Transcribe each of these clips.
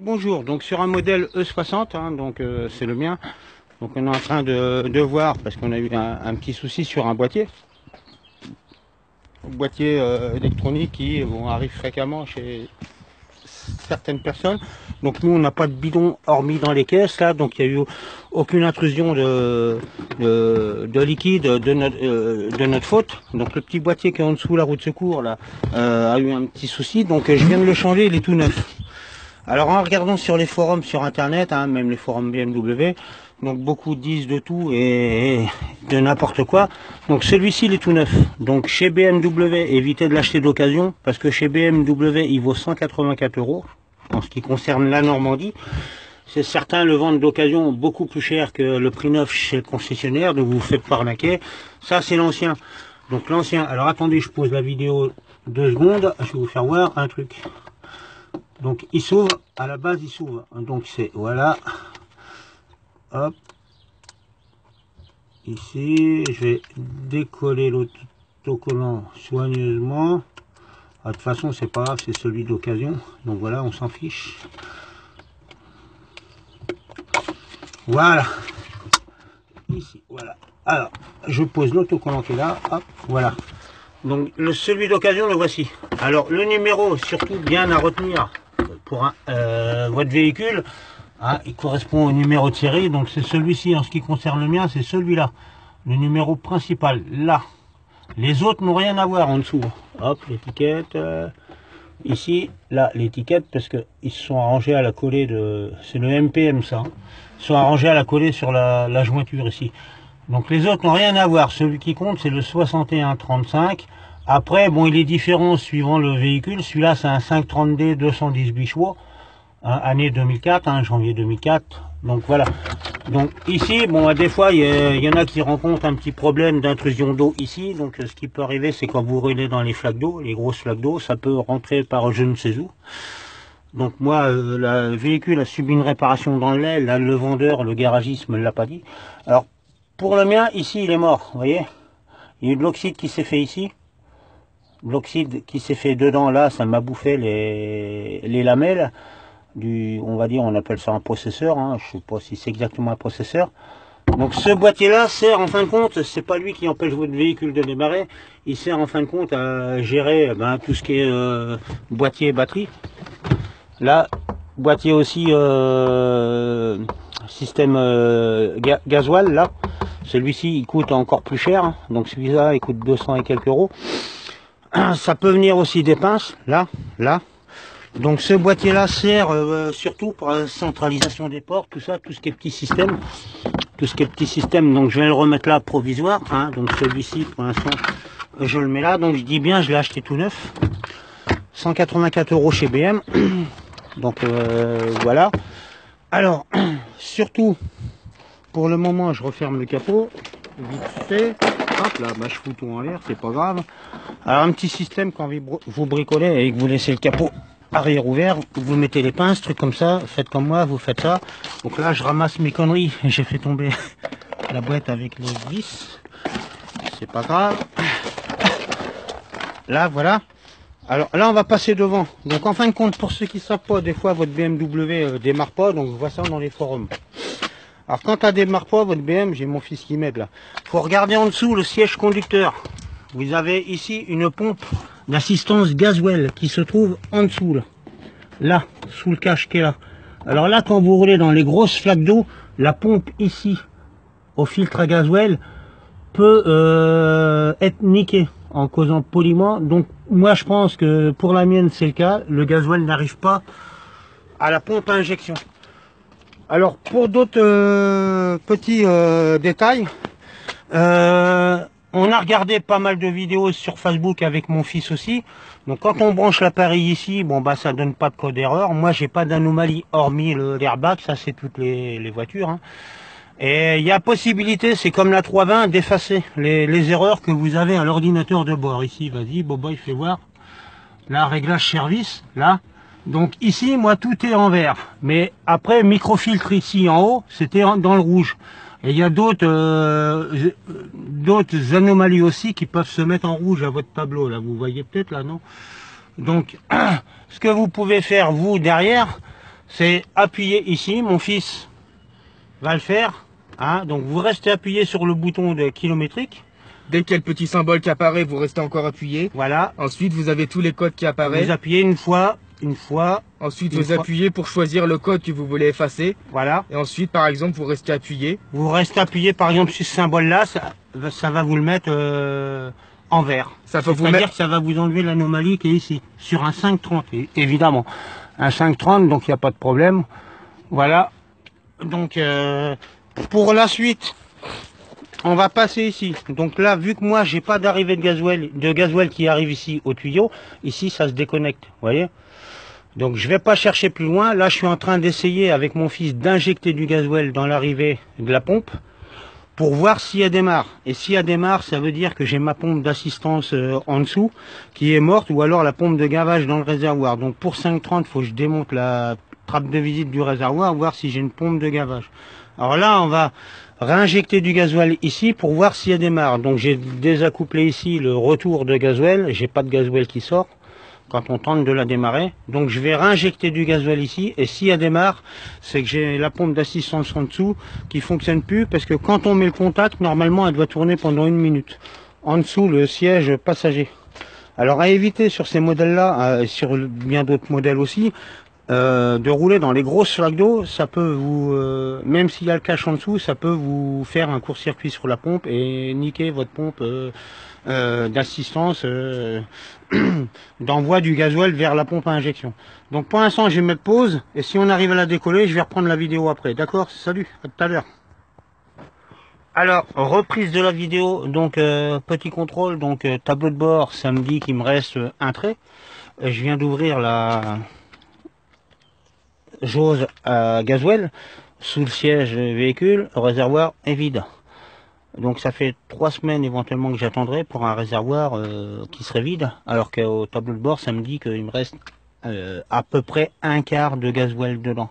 Bonjour, donc sur un modèle E60, hein, donc c'est le mien. Donc on est en train de voir, parce qu'on a eu un petit souci sur un boîtier électronique qui arrive fréquemment chez certaines personnes. Donc nous on n'a pas de bidon hormis dans les caisses là, donc il n'y a eu aucune intrusion de liquide de notre faute. Donc le petit boîtier qui est en dessous la roue de secours là a eu un petit souci, donc je viens de le changer, il est tout neuf. Alors en regardant sur les forums sur internet, hein, même les forums BMW, donc beaucoup disent de tout et de n'importe quoi. Donc celui-ci il est tout neuf. Donc chez BMW, évitez de l'acheter d'occasion parce que chez BMW il vaut 184 € en ce qui concerne la Normandie. C'est certains le vendent d'occasion beaucoup plus cher que le prix neuf chez le concessionnaire, donc vous vous faites pas arnaquer. Ça c'est l'ancien. Donc l'ancien. Alors attendez, je pose la vidéo 2 secondes, je vais vous faire voir un truc. Donc il s'ouvre, à la base il s'ouvre, donc c'est, voilà, hop, ici, je vais décoller l'autocollant soigneusement. De toute façon c'est pas grave, c'est celui d'occasion, donc voilà, on s'en fiche. Voilà, ici, voilà. Alors, je pose l'autocollant qui est là, hop, voilà. Donc celui d'occasion, le voici. Alors le numéro, surtout bien à retenir pour votre véhicule, hein, il correspond au numéro de série, donc c'est celui-ci. En ce qui concerne le mien, c'est celui-là, le numéro principal, là. Les autres n'ont rien à voir en dessous. Hop, l'étiquette, ici, là, l'étiquette, parce que ils se sont arrangés à la coller de... C'est le MPM ça, hein. Ils se sont arrangés à la coller sur la jointure ici. Donc les autres n'ont rien à voir. Celui qui compte, c'est le 6135. Après, bon, il est différent suivant le véhicule. Celui-là, c'est un 530D 218 chevaux, hein, année 2004, hein, janvier 2004. Donc voilà. Donc ici, bon, des fois, il y en a qui rencontrent un petit problème d'intrusion d'eau ici. Donc ce qui peut arriver, c'est quand vous roulez dans les flaques d'eau, les grosses flaques d'eau, ça peut rentrer par je ne sais où. Donc moi, le véhicule a subi une réparation dans le lait. Là, le vendeur, le garagiste me l'a pas dit. Alors, pour le mien, ici, il est mort, vous voyez. Il y a eu de l'oxyde qui s'est fait ici. L'oxyde qui s'est fait dedans, là, ça m'a bouffé les lamelles du, on va dire, on appelle ça un processeur, hein. Je sais pas si c'est exactement un processeur. Donc ce boîtier-là sert, en fin de compte, c'est pas lui qui empêche votre véhicule de démarrer. Il sert, en fin de compte, à gérer tout ce qui est boîtier et batterie. Là, boîtier aussi système gasoil, là. Celui-ci, il coûte encore plus cher, hein. Donc celui-là, il coûte 200 et quelques euros. Ça peut venir aussi des pinces, là, là. Donc ce boîtier-là sert surtout pour la centralisation des portes, tout ça, tout ce qui est petit système. Tout ce qui est petit système, donc je vais le remettre là provisoire, hein. Donc celui-ci, pour l'instant, je le mets là. Donc je dis bien, je l'ai acheté tout neuf. 184 € chez BM. Donc voilà. Alors, surtout, pour le moment, je referme le capot. Vite fait. Hop là, je fous tout en l'air, c'est pas grave. Alors un petit système quand vous bricolez et que vous laissez le capot arrière ouvert, vous mettez les pinces, trucs comme ça, faites comme moi, vous faites ça. Donc là je ramasse mes conneries, j'ai fait tomber la boîte avec les vis, c'est pas grave. Là voilà. Alors là on va passer devant. Donc en fin de compte, pour ceux qui ne savent pas, des fois votre BMW démarre pas, donc je vois ça dans les forums. Alors quand elle démarre pas votre BM, j'ai mon fils qui m'aide là. Faut regarder en dessous le siège conducteur. Vous avez ici une pompe d'assistance gasoil qui se trouve en dessous là. Là, sous le cache qui est là. Alors là, quand vous roulez dans les grosses flaques d'eau, la pompe ici au filtre à gasoil peut être niquée en causant polluement. Donc moi je pense que pour la mienne c'est le cas. Le gasoil n'arrive pas à la pompe à injection. Alors pour d'autres petits détails, on a regardé pas mal de vidéos sur Facebook avec mon fils aussi. Donc quand on branche l'appareil ici, bon bah ça donne pas de code d'erreur. Moi j'ai pas d'anomalie hormis l'airbag, ça c'est toutes les voitures, hein. Et il y a possibilité, c'est comme la 320, d'effacer les erreurs que vous avez à l'ordinateur de bord. Ici, vas-y, Boba, il fait voir. Là, réglage service, là. Donc ici, moi, tout est en vert. Mais après, microfiltre ici en haut, c'était dans le rouge. Et il y a d'autres anomalies aussi qui peuvent se mettre en rouge à votre tableau. Là, vous voyez peut-être là, non? Donc, ce que vous pouvez faire, vous, derrière, c'est appuyer ici. Mon fils va le faire. Hein, donc vous restez appuyé sur le bouton de kilométrique. Dès qu'il y a le petit symbole qui apparaît, vous restez encore appuyé. Voilà. Ensuite, vous avez tous les codes qui apparaissent. Vous appuyez une fois. Ensuite, vous appuyez pour choisir le code que vous voulez effacer. Voilà. Et ensuite, par exemple, vous restez appuyé. Vous restez appuyé, par exemple, sur ce symbole-là, ça va vous le mettre en vert. C'est-à-dire que ça va vous enlever l'anomalie qui est ici, sur un 530, évidemment. Un 530, donc il n'y a pas de problème. Voilà. Donc, pour la suite, on va passer ici. Donc là, vu que moi, j'ai pas d'arrivée de gasoil qui arrive ici au tuyau, ici, ça se déconnecte, vous voyez. Donc je vais pas chercher plus loin. Là, je suis en train d'essayer avec mon fils d'injecter du gasoil dans l'arrivée de la pompe pour voir si elle démarre. Et si elle démarre, ça veut dire que j'ai ma pompe d'assistance en dessous qui est morte, ou alors la pompe de gavage dans le réservoir. Donc pour 530, il faut que je démonte la trappe de visite du réservoir, voir si j'ai une pompe de gavage. Alors là, on va réinjecter du gasoil ici pour voir si elle démarre. Donc j'ai désaccouplé ici le retour de gasoil. J'ai pas de gasoil qui sort quand on tente de la démarrer. Donc je vais réinjecter du gasoil ici, et si elle démarre, c'est que j'ai la pompe d'assistance en dessous qui fonctionne plus, parce que quand on met le contact, normalement elle doit tourner pendant 1 minute. En dessous, le siège passager. Alors à éviter sur ces modèles-là, et sur bien d'autres modèles aussi, de rouler dans les grosses flaques d'eau. Ça peut vous, même s'il y a le cache en dessous, ça peut vous faire un court-circuit sur la pompe et niquer votre pompe d'assistance d'envoi du gasoil vers la pompe à injection. Donc pour l'instant, je vais mettre pause, et si on arrive à la décoller, je vais reprendre la vidéo après. D'accord? Salut, à tout à l'heure. Alors, reprise de la vidéo. Donc petit contrôle, donc tableau de bord, ça me dit qu'il me reste un trait. Je viens d'ouvrir la jauge à gasoil sous le siège véhicule. Le réservoir est vide. Donc ça fait 3 semaines éventuellement que j'attendrai pour un réservoir qui serait vide, alors qu'au tableau de bord ça me dit qu'il me reste à peu près un quart de gasoil dedans.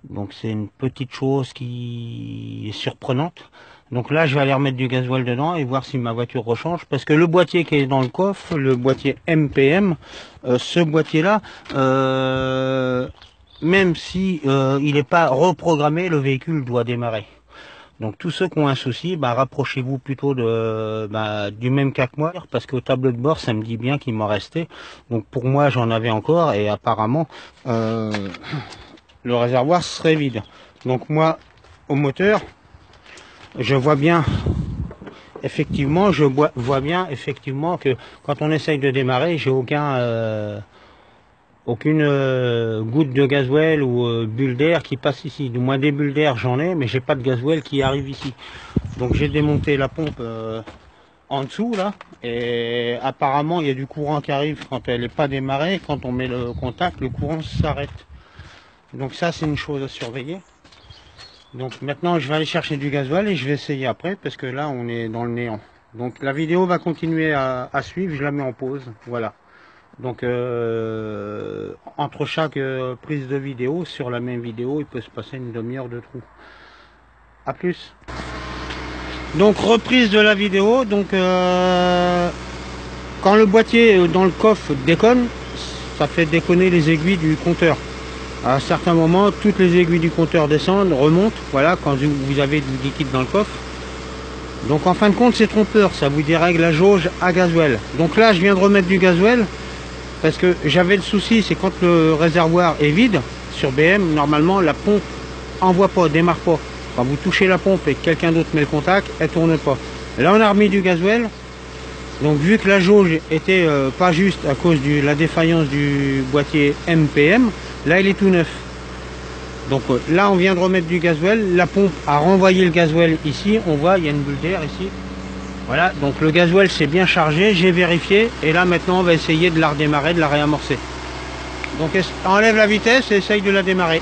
Donc c'est une petite chose qui est surprenante. Donc là je vais aller remettre du gasoil dedans et voir si ma voiture rechange, parce que le boîtier qui est dans le coffre, le boîtier MPM, ce boîtier là, même si il n'est pas reprogrammé, le véhicule doit démarrer. Donc tous ceux qui ont un souci, rapprochez-vous plutôt du même cas que moi, parce qu'au tableau de bord, ça me dit bien qu'il m'en restait. Donc pour moi, j'en avais encore, et apparemment, le réservoir serait vide. Donc moi, au moteur, je vois bien, effectivement, que quand on essaye de démarrer, j'ai aucune goutte de gasoil ou bulle d'air qui passe ici. Du moins des bulles d'air j'en ai, mais j'ai pas de gasoil qui arrive ici. Donc j'ai démonté la pompe en dessous là, et apparemment il y a du courant qui arrive quand elle n'est pas démarrée. Quand on met le contact, le courant s'arrête. Donc ça c'est une chose à surveiller. Donc maintenant je vais aller chercher du gasoil et je vais essayer après, parce que là on est dans le néant. Donc la vidéo va continuer à suivre, je la mets en pause, voilà. Donc entre chaque prise de vidéo, sur la même vidéo, il peut se passer une demi-heure de trou. A plus. Donc reprise de la vidéo. Donc quand le boîtier dans le coffre déconne, ça fait déconner les aiguilles du compteur. À un certain moment, toutes les aiguilles du compteur descendent, remontent, voilà, quand vous avez du liquide dans le coffre. Donc en fin de compte, c'est trompeur, ça vous dérègle la jauge à gasoil. Donc là, je viens de remettre du gasoil, parce que j'avais le souci, c'est quand le réservoir est vide, sur BM, normalement la pompe envoie pas, démarre pas. Quand vous touchez la pompe et que quelqu'un d'autre met le contact, elle tourne pas. Là on a remis du gasoil, donc vu que la jauge était pas juste à cause de la défaillance du boîtier MPM, là il est tout neuf. Donc là on vient de remettre du gasoil, la pompe a renvoyé le gasoil ici, on voit il y a une bulle d'air ici. Voilà, donc le gasoil s'est bien chargé, j'ai vérifié, et là maintenant on va essayer de la redémarrer, de la réamorcer. Donc enlève la vitesse et essaye de la démarrer.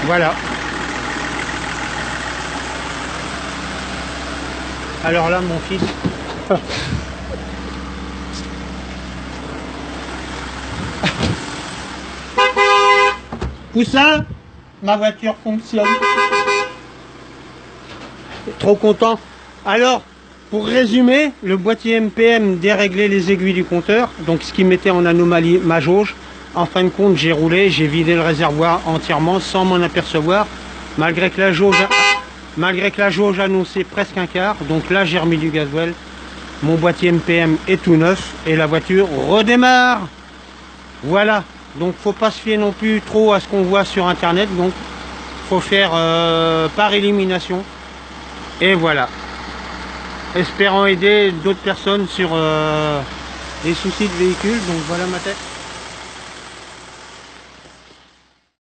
Voilà. Alors là mon fils... Poussin, ma voiture fonctionne. Trop content. Alors, Pour résumer, le boîtier MPM déréglait les aiguilles du compteur, donc ce qui mettait en anomalie ma jauge. En fin de compte, j'ai roulé, j'ai vidé le réservoir entièrement sans m'en apercevoir, malgré que la jauge annonçait presque un quart. Donc là, j'ai remis du gasoil. Mon boîtier MPM est tout neuf et la voiture redémarre. Voilà. Donc faut pas se fier non plus trop à ce qu'on voit sur internet. Donc faut faire par élimination. Et voilà. Espérant aider d'autres personnes sur des soucis de véhicule. Donc voilà ma tête.